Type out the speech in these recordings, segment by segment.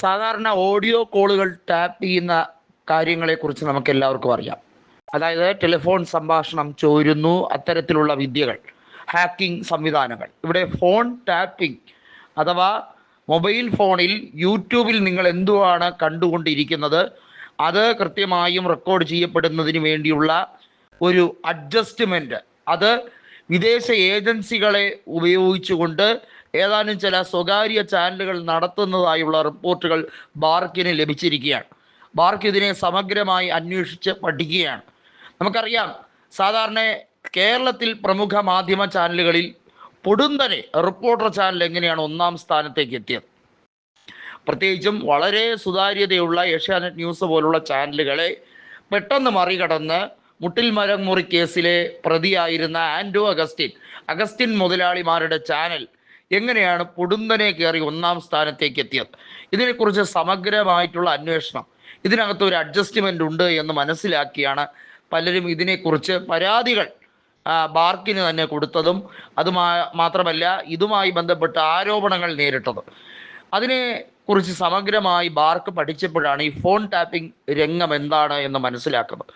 സാധാരണ ഓഡിയോ കോളുകൾ ടാപ്പ് ചെയ്യുന്ന കാര്യങ്ങളെക്കുറിച്ച് നമുക്ക് എല്ലാവർക്കും അറിയാം. അതായത് ടെലിഫോൺ സംഭാഷണം ചോരുന്നു, അത്തരത്തിലുള്ള വിദ്യകൾ, ഹാക്കിംഗ് സംവിധാനങ്ങൾ. ഇവിടെ ഫോൺ ടാപ്പിംഗ് അഥവാ മൊബൈൽ ഫോണിൽ യൂട്യൂബിൽ നിങ്ങൾ എന്തുവാണ് കണ്ടുകൊണ്ടിരിക്കുന്നത് അത് കൃത്യമായും റെക്കോർഡ് ചെയ്യപ്പെടുന്നതിന് വേണ്ടിയുള്ള ഒരു അഡ്ജസ്റ്റ്മെൻറ്റ്, അത് വിദേശ ഏജൻസികളെ ഉപയോഗിച്ചുകൊണ്ട് ഏതാനും ചില സ്വകാര്യ ചാനലുകൾ നടത്തുന്നതായുള്ള റിപ്പോർട്ടുകൾ ബാർക്കിന് ലഭിച്ചിരിക്കുകയാണ്. ബാർക്ക് ഇതിനെ സമഗ്രമായി അന്വേഷിച്ച് പഠിക്കുകയാണ്. നമുക്കറിയാം, സാധാരണ കേരളത്തിൽ പ്രമുഖ മാധ്യമ ചാനലുകളിൽ പൊടുന്നനെ റിപ്പോർട്ടർ ചാനൽ എങ്ങനെയാണ് ഒന്നാം സ്ഥാനത്തേക്ക് എത്തിയത്. പ്രത്യേകിച്ചും വളരെ സുതാര്യതയുള്ള ഏഷ്യാനെറ്റ് ന്യൂസ് പോലുള്ള ചാനലുകളെ പെട്ടെന്ന് മറികടന്ന് മുട്ടിൽ മരം മുറി കേസിലെ പ്രതിയായിരുന്ന ആൻഡോ അഗസ്റ്റിൻ മുതലാളിമാരുടെ ചാനൽ എങ്ങനെയാണ് പൊടുന്നനെ കയറി ഒന്നാം സ്ഥാനത്തേക്ക് എത്തിയത്? ഇതിനെക്കുറിച്ച് സമഗ്രമായിട്ടുള്ള അന്വേഷണം, ഇതിനകത്ത് ഒരു അഡ്ജസ്റ്റ്മെൻ്റ് ഉണ്ട് എന്ന് മനസ്സിലാക്കിയാണ് പലരും ഇതിനെക്കുറിച്ച് പരാതികൾ ബാർക്കിന് തന്നെ കൊടുത്തതും മാത്രമല്ല ഇതുമായി ബന്ധപ്പെട്ട ആരോപണങ്ങൾ നേരിട്ടതും. അതിനെക്കുറിച്ച് സമഗ്രമായി ബാർക്ക് പഠിച്ചപ്പോഴാണ് ഈ ഫോൺ ടാപ്പിംഗ് രംഗം എന്താണ് എന്ന് മനസ്സിലാക്കുന്നത്.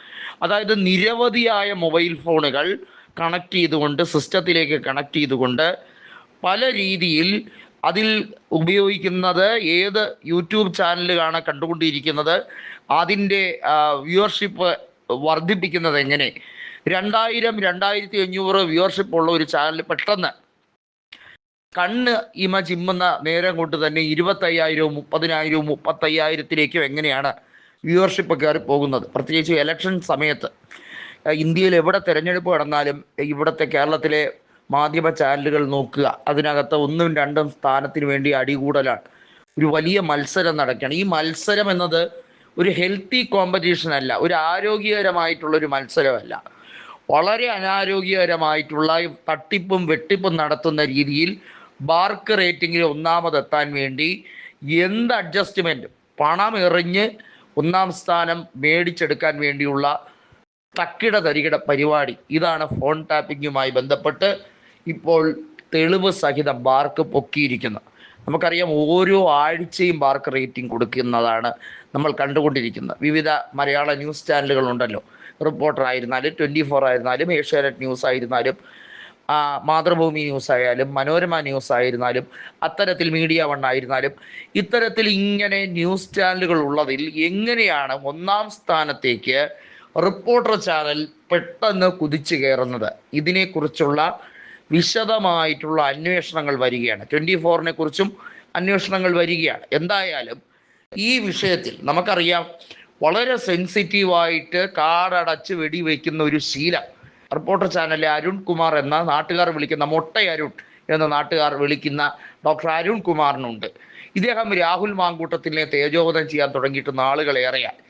അതായത് നിരവധിയായ മൊബൈൽ ഫോണുകൾ കണക്ട് ചെയ്തുകൊണ്ട്, സിസ്റ്റത്തിലേക്ക് കണക്ട് ചെയ്തുകൊണ്ട് പല രീതിയിൽ അതിൽ ഉപയോഗിക്കുന്നത് ഏത് യൂട്യൂബ് ചാനലുകളാണ് കണ്ടുകൊണ്ടിരിക്കുന്നത്, അതിൻ്റെ വ്യൂവർഷിപ്പ് വർദ്ധിപ്പിക്കുന്നത് എങ്ങനെ. 2000-2500 വ്യൂവർഷിപ്പ് ഉള്ള ഒരു ചാനൽ പെട്ടെന്ന് കണ്ണ് ചിമ്മുന്ന നേരം കൊണ്ട് തന്നെ 25,000, 30,000, 35,000 എങ്ങനെയാണ് വ്യൂവർഷിപ്പ് കയറി പോകുന്നത്? പ്രത്യേകിച്ച് ഇലക്ഷൻ സമയത്ത് ഇന്ത്യയിൽ എവിടെ തിരഞ്ഞെടുപ്പ് നടന്നാലും ഇവിടുത്തെ കേരളത്തിലെ മാധ്യമ ചാനലുകൾ നോക്കുക, അതിനകത്ത് 1ഉം 2ഉം സ്ഥാനത്തിന് വേണ്ടി അടികൂടലാണ്. ഒരു വലിയ മത്സരം നടക്കുകയാണ്. ഈ മത്സരം എന്നത് ഒരു ഹെൽത്തി കോമ്പറ്റീഷൻ അല്ല, ഒരു ആരോഗ്യകരമായിട്ടുള്ളൊരു മത്സരമല്ല. വളരെ അനാരോഗ്യകരമായിട്ടുള്ള തട്ടിപ്പും വെട്ടിപ്പും നടത്തുന്ന രീതിയിൽ ബാർക്ക് റേറ്റിംഗിൽ ഒന്നാമതെത്താൻ വേണ്ടി എന്ത് അഡ്ജസ്റ്റ്മെൻറ്റും പണം എറിഞ്ഞ് ഒന്നാം സ്ഥാനം മേടിച്ചെടുക്കാൻ വേണ്ടിയുള്ള തക്കിട തരികിട പരിപാടി. ഇതാണ് ഫോൺ ടാപ്പിങ്ങുമായി ബന്ധപ്പെട്ട് ഇപ്പോൾ തെളിവ് സഹിതം ബാർക്ക് പൊക്കിയിരിക്കുന്നത്. നമുക്കറിയാം, ഓരോ ആഴ്ചയും ബാർക്ക് റേറ്റിംഗ് കൊടുക്കുന്നതാണ് നമ്മൾ കണ്ടുകൊണ്ടിരിക്കുന്നത്. വിവിധ മലയാള ന്യൂസ് ചാനലുകളുണ്ടല്ലോ, റിപ്പോർട്ടർ ആയിരുന്നാലും 24 ആയിരുന്നാലും ഏഷ്യാനെറ്റ് ന്യൂസ് ആയിരുന്നാലും മാതൃഭൂമി ന്യൂസ് ആയാലും മനോരമ ന്യൂസ് ആയിരുന്നാലും അത്തരത്തിൽ മീഡിയ വൺ ആയിരുന്നാലും ഇത്തരത്തിൽ ഇങ്ങനെ ന്യൂസ് ചാനലുകൾ ഉള്ളതിൽ എങ്ങനെയാണ് ഒന്നാം സ്ഥാനത്തേക്ക് റിപ്പോർട്ടർ ചാനൽ പെട്ടെന്ന് കുതിച്ചു കയറുന്നത്? ഇതിനെക്കുറിച്ചുള്ള വിശദമായിട്ടുള്ള അന്വേഷണങ്ങൾ വരികയാണ്. 24-നെ കുറിച്ചും അന്വേഷണങ്ങൾ വരികയാണ്. എന്തായാലും ഈ വിഷയത്തിൽ നമുക്കറിയാം, വളരെ സെൻസിറ്റീവായിട്ട് കാടടച്ച് വെടിവെക്കുന്ന ഒരു ശീലം റിപ്പോർട്ടർ ചാനലിലെ അരുൺ കുമാർ എന്ന നാട്ടുകാർ വിളിക്കുന്ന മൊട്ട അരുൺ എന്ന നാട്ടുകാർ വിളിക്കുന്ന ഡോക്ടർ അരുൺ കുമാറിനുണ്ട്. ഇദ്ദേഹം രാഹുൽ മാങ്കൂട്ടത്തിനെ തേജോവധം ചെയ്യാൻ തുടങ്ങിയിട്ട് നാളുകളേറെയായി.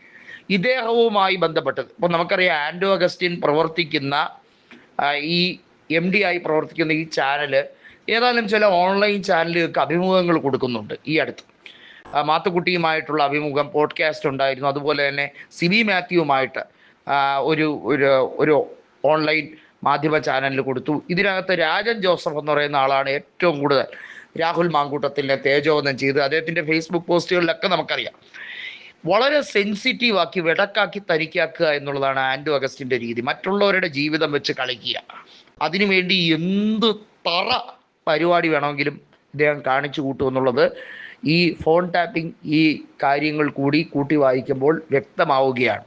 ഇദ്ദേഹവുമായി ബന്ധപ്പെട്ടത് ഇപ്പോൾ നമുക്കറിയാം, ആൻഡോ അഗസ്റ്റിൻ പ്രവർത്തിക്കുന്ന ഈ MD ആയി പ്രവർത്തിക്കുന്ന ഈ ചാനല് ഏതായാലും ചില ഓൺലൈൻ ചാനലുകൾക്ക് അഭിമുഖങ്ങൾ കൊടുക്കുന്നുണ്ട്. ഈ അടുത്ത് മാത്തുക്കുട്ടിയുമായിട്ടുള്ള അഭിമുഖം പോഡ്കാസ്റ്റ് ഉണ്ടായിരുന്നു. അതുപോലെ തന്നെ സിബി മാത്യുവുമായിട്ട് ഒരു ഓൺലൈൻ മാധ്യമ ചാനലിൽ കൊടുത്തു. ഇതിനകത്ത് രാജൻ ജോസഫ് എന്ന് പറയുന്ന ആളാണ് ഏറ്റവും കൂടുതൽ രാഹുൽ മാങ്കൂട്ടത്തിനെ തേജോവധം ചെയ്ത് അദ്ദേഹത്തിൻ്റെ ഫേസ്ബുക്ക് പോസ്റ്റുകളിലൊക്കെ നമുക്കറിയാം. വളരെ സെൻസിറ്റീവാക്കി വെടക്കാക്കി തനിക്കാക്കുക എന്നുള്ളതാണ് ആൻഡോ അഗസ്റ്റിൻ്റെ രീതി. മറ്റുള്ളവരുടെ ജീവിതം വെച്ച് കളിക്കുക, അതിനുവേണ്ടി എന്ത് തറ പരിപാടി വേണമെങ്കിലും ഇദ്ദേഹം കാണിച്ചു കൂട്ടുമെന്നുള്ളത് ഈ ഫോൺ ടാപ്പിംഗ് ഈ കാര്യങ്ങൾ കൂടി കൂട്ടി വായിക്കുമ്പോൾ വ്യക്തമാവുകയാണ്.